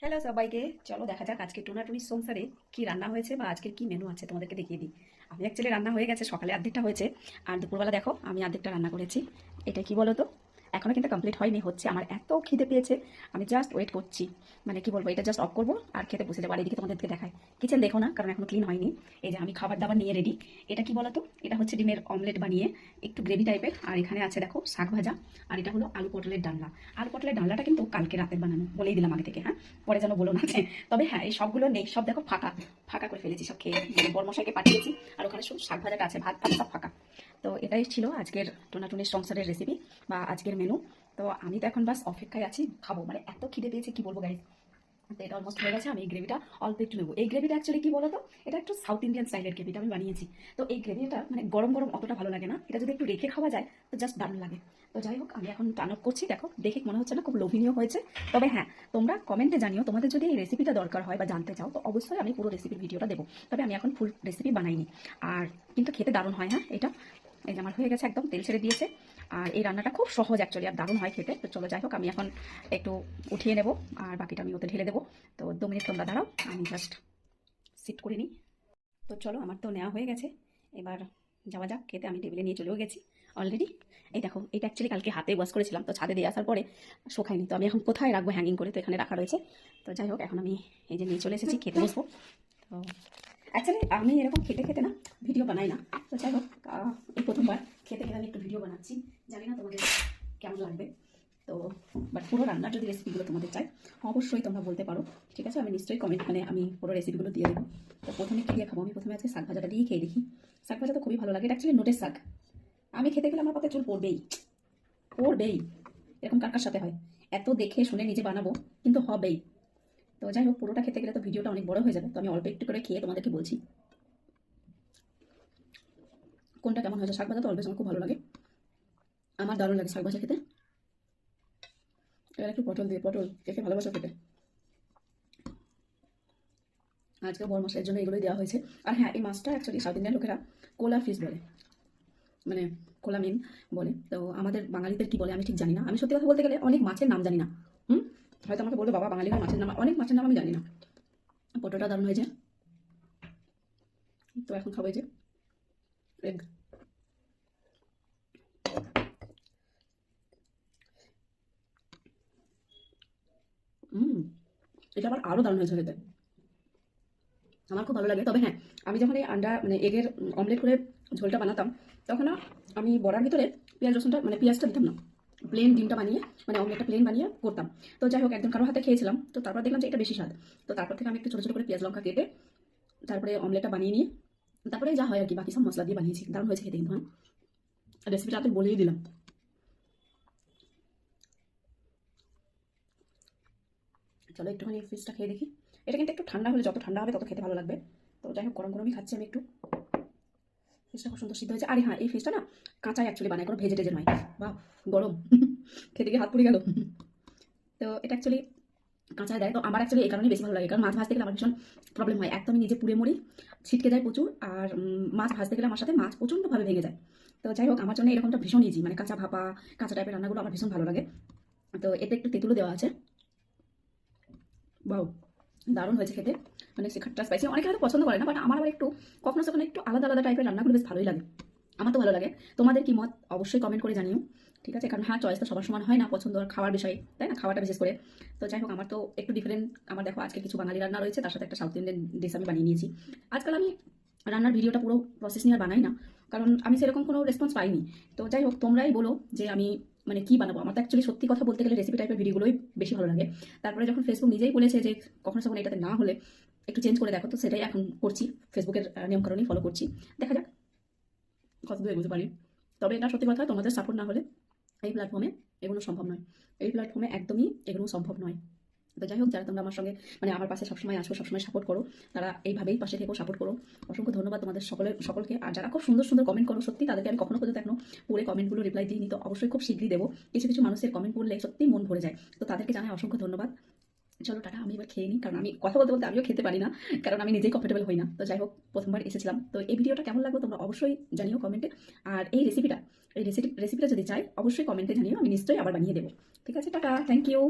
Hello সবাইকে, চলো দেখা যাক আজকে টোনাটুনির সংসারে কি রান্না হয়েছে বা আজকের কি মেনু আছে তোমাদেরকে দেখিয়ে দিই। আমি অ্যাকচুয়ালি রান্না হয়ে গেছে, সকালে অর্ধেকটা হয়েছে আর দুপুরবেলা দেখো আমি অর্ধেকটা রান্না করেছি। এটা কি বলো তো, এখনো কিন্তু কমপ্লিট হয়নি, হচ্ছে। আমার এত খিদে পেয়েছে, আমি জাস্ট ওয়েট করছি। মানে কি বলবো, এটা জাস্ট অফ করবো আর খেতে বসে যাবো। আর এদিকে তোমাদেরকে দেখায়, কিচেন দেখো না, কারণ এখনো ক্লিন হয়নি। এই যে আমি খাবার দাবার নিয়ে রেডি। এটা কি বলো তো, এটা হচ্ছে ডিমের অমলেট বানিয়ে একটু গ্রেভি টাইপের। আর এখানে আছে দেখো শাক ভাজা। আর এটা হলো আলু পটলের ডালনা। আলু পটলের ডালনাটা কিন্তু কালকে রাতের বানানো, বলেই দিলাম আগে থেকে, হ্যাঁ, পরে যেন বলো না যে। তবে হ্যাঁ, এই সবগুলো নেই, সব দেখো ফাঁকা ফাঁকা করে ফেলেছি, সব খেয়ে মানে বড়মশাইকে পাঠিয়েছি। আর ওখানে শুধু শাক ভাজাটা আছে, ভাত ভাত সব ফাঁকা। তো এটাই ছিল আজকের টোনাটুনির সংসারের রেসিপি বা আজকের মেনু। তো আমি তো এখন বাস অপেক্ষায় আছি খাবো, মানে এত খিদে পেয়েছে কি বলবো গাইজ। তো এটা অলমোস্ট হয়ে গেছে, আমি এই গ্রেভিটা অল্প একটু নেবো। এই গ্রেভিটা অ্যাকচুয়ালি কি বলো তো, এটা একটু সাউথ ইন্ডিয়ান স্টাইলের গ্রেভিটা আমি বানিয়েছি। তো এই গ্রেভিটা মানে গরম গরম অতটা ভালো লাগে না, এটা যদি একটু রেখে খাওয়া যায় তো জাস্ট দারুণ লাগে। তো যাই হোক, আমি এখন টার্ন অফ করছি। দেখো দেখে মনে হচ্ছে না খুব লোভনীয় হয়েছে। তবে হ্যাঁ, তোমরা কমেন্টে জানিও তোমাদের যদি এই রেসিপিটা দরকার হয় বা জানতে চাও, তো অবশ্যই আমি পুরো রেসিপির ভিডিওটা দেবো। তবে আমি এখন ফুল রেসিপি বানাইনি। আর কিন্তু খেতে দারুণ হয়, হ্যাঁ। এটা এই যে আমার হয়ে গেছে, একদম তেল ছেড়ে দিয়েছে। আর এই রান্নাটা খুব সহজ অ্যাকচুয়ালি, আর দারুণ হয় খেতে। তো চলো যাই হোক, আমি এখন একটু উঠিয়ে নেবো আর বাকিটা আমি ওতে ঢেলে দেবো। তো 2 মিনিট তোমরা দাঁড়াও, আমি জাস্ট সিট করে নিই। তো চলো, আমার তো নেওয়া হয়ে গেছে, এবার যাওয়া যাক খেতে। আমি টেবিলে নিয়ে চলেও গেছি অলরেডি। এই দেখো, এটা অ্যাকচুয়ালি কালকে হাতে ওয়াশ করেছিলাম, তো ছাদে দিয়ে আসার পরে শোকায়নি। তো আমি এখন কোথায় রাখবো হ্যাঙ্গিং করে, তো এখানে রাখা রয়েছে। তো যাই হোক, এখন আমি এই যে নিয়ে চলে এসেছি, খেতে বসবো। তো অ্যাকচুয়ালি আমি এরকম খেতে খেতে না ভিডিও বানাই না। তো যাই হোক, এই প্রথমবার খেতে খেতে আমি একটু ভিডিও বানাচ্ছি। জানি না তোমাদের কেমন লাগবে। তো বাট পুরো রান্নার যদি রেসিপিগুলো তোমাদের চাই, অবশ্যই তোমরা বলতে পারো, ঠিক আছে। আমি নিশ্চয়ই কমেন্ট, মানে আমি পুরো রেসিপিগুলো দিয়ে দেবো। তো প্রথমে কী দিয়ে খাবো, আমি প্রথমে আজকে শাক ভাজাটা দিয়ে খেয়ে দেখি। শাক ভাজা তো খুবই ভালো লাগে, এটা অ্যাকচুয়ালি নোটের শাক। আমি খেতে গেলে আমার পাতে চুল পড়বেই পড়বেই, এরকম কার কার সাথে হয়। এত দেখে শুনে নিজে বানাবো, কিন্তু হবেই। তো যাই হোক, পুরোটা খেতে গেলে তো ভিডিওটা অনেক বড় হয়ে যাবে, তো আমি অল্প একটু করে খেয়ে তোমাদেরকে বলছি কোনটা কেমন হয়েছে। শাক ভাজা তো অলবেজ আমার খুব ভালো লাগে, আমার দারুণ লাগে শাক ভাজা খেতে। এবার একটু পটল দিয়ে, পটল দেখে ভালোবাসা খেতে। আজকে বড় মাসের জন্য এগুলোই দেওয়া হয়েছে। আর হ্যাঁ, এই মাছটা অ্যাকচুয়ালি সাউথ ইন্ডিয়ান লোকেরা কোলা ফিশ বলে, মানে কোলা মিন বলে। তো আমাদের বাঙালিদের কি বলে আমি ঠিক জানি না। আমি সত্যি কথা বলতে গেলে অনেক মাছের নাম জানি না। হুম, হয়তো আমাকে বলবে বাবা বাঙালি মাছের নাম, অনেক মাছের নাম আমি জানি না। পটলটা দারুণ হয়েছে। তো এখন খাবো এই যে এগ। হুম, এটা আবার আরও দারুণ হয়েছে খেতে, আমার খুব ভালো লাগে। তবে হ্যাঁ, আমি যখন এই আন্ডা মানে এগের অমলেট করে ঝোলটা বানাতাম, তখন না আমি বড়ার ভিতরে পেঁয়াজ রসুনটা মানে পেঁয়াজটা দিতাম না, প্লেন ডিমটা বানিয়ে মানে অমলেটটা প্লেন বানিয়ে করতাম। তো যাই হোক, একদম কারো হাতে খেয়েছিলাম, তো তারপর দেখলাম যে এটা বেশি স্বাদ। তো তারপর থেকে আমি একটু ছোটো ছোটো করে পেঁয়াজ লঙ্কা কেটে তারপরে অমলেটটা বানিয়ে নিয়ে তারপরে যা হয় আর কি বাকি সব মশলা দিয়ে বানিয়েছি। দারুণ হয়েছে খেতে কিন্তু, হ্যাঁ। রেসিপিটা আপনি বলেই দিলাম। চলো একটুখানি ফিশটা খেয়ে দেখি। এটা কিন্তু একটু ঠান্ডা হলে, যত ঠান্ডা হবে তত খেতে ভালো লাগবে। তো যাই হোক, গরম গরমই খাচ্ছি আমি একটু। ফিশটা খুব সুন্দর সিদ্ধ হয়েছে। আরে হ্যাঁ, এই ফিশটা না কাঁচাই অ্যাকচুয়ালি বানায়, কোনো ভেজে টেজে নয়। বা গরম খেতে গিয়ে হাত পুড়ে গেল। তো এটা অ্যাকচুয়ালি কাঁচায় দেয়। তো আমার অ্যাকচুয়ালি এই কারণেই বেশি ভালো লাগে, কারণ মাছ ভাজতে গেলে আমার ভীষণ প্রবলেম হয়। এক তো আমি নিজে পুড়ে মরি, ছিটকে যায় প্রচুর। আর মাছ ভাজতে গেলে আমার সাথে মাছ প্রচণ্ডভাবে ভেঙে যায়। তো যাই হোক, আমার জন্য এরকমটা ভীষণ ইজি, মানে কাঁচা ভাপা কাঁচা টাইপের রান্নাগুলো আমার ভীষণ ভালো লাগে। তো এতে একটু তেঁতুলও দেওয়া আছে। বাও, দারুণ হয়েছে খেতে। মানে সে খাট্টা স্পাইসি অনেকে হয়তো পছন্দ করে না, বাট আমার আবার একটু কখনো সখনো একটু আলাদা আলাদা টাইপের রান্নাগুলো বেশ ভালোই লাগে। আমার তো ভালো লাগে। তোমাদের কি মত অবশ্যই কমেন্ট করে জানিও, ঠিক আছে। কারণ হ্যাঁ, চয়েস তো সবার সমান হয় না, পছন্দ আর খাওয়ার বিষয়, তাই না, খাওয়াটা বিশেষ করে। তো যাই হোক, আমার তো একটু ডিফারেন্ট। আমার দেখো আজকে কিছু বাঙালি রান্না রয়েছে, তার সাথে একটা সাউথ ইন্ডিয়ান ডিশ আমি বানিয়ে নিয়েছি। আজকাল আমি রান্নার ভিডিওটা পুরো প্রসেস নিয়ে আর বানাই না, কারণ আমি সেরকম কোনো রেসপন্স পাইনি। তো যাই হোক, তোমরাই বলো যে আমি মানে কি বানাবো। আমার তো অ্যাকচুয়ালি সত্যি কথা বলতে গেলে রেসিপি টাইপের ভিডিওগুলোই বেশি ভালো লাগে। তারপরে যখন ফেসবুক নিজেই বলেছে যে কখনো যখন এটাতে না হলে একটু চেঞ্জ করে দেখো, তো সেটাই এখন করছি। ফেসবুকের নিয়মকানুনই ফলো করছি। দেখা যাক কতদূর এগোতে পারি। তবে এটা সত্যি কথা, তোমাদের সাপোর্ট না হলে এই প্ল্যাটফর্মে এগোনো সম্ভব নয়। এই প্ল্যাটফর্মে একদমই এগোনো সম্ভব নয়। তো যাই হোক, যারা তোমরা আমার সঙ্গে মানে আমার পাশে সবসময় আসো, সবসময় সাপোর্ট করো, তারা এইভাবেই পাশে থেকেও সাপোর্ট করো। অসংখ্য ধন্যবাদ তোমাদের সকলকে। আর যারা খুব সুন্দর সুন্দর কমেন্ট করো, সত্যি তাদেরকে আমি কখনো পর্যন্ত এখনো পড়ে কমেন্টগুলো রিপ্লাই দিইনি, তো অবশ্যই খুব শীঘ্রই দেবো। কিছু কিছু মানুষের কমেন্ট পড়লে সত্যিই মন ভরে যায়, তো তাদেরকে জানাই অসংখ্য ধন্যবাদ। চলো টাটা, আমি এবার খেয়ে নিই, কারণ আমি কথা বলতে বলতে আমিও খেতে পারি না, কারণ আমি নিজেই কমফোর্টেবল হই না। তো যাই হোক, প্রথমবার এসেছিলাম, তো এই ভিডিওটা কেমন লাগলো তোমরা অবশ্যই জানিও কমেন্টে। আর এই রেসিপিটা যদি চাই অবশ্যই কমেন্টে জানিও, আমি নিশ্চয়ই আবার বানিয়ে দেবো। ঠিক আছে, টাটা, থ্যাংক ইউ।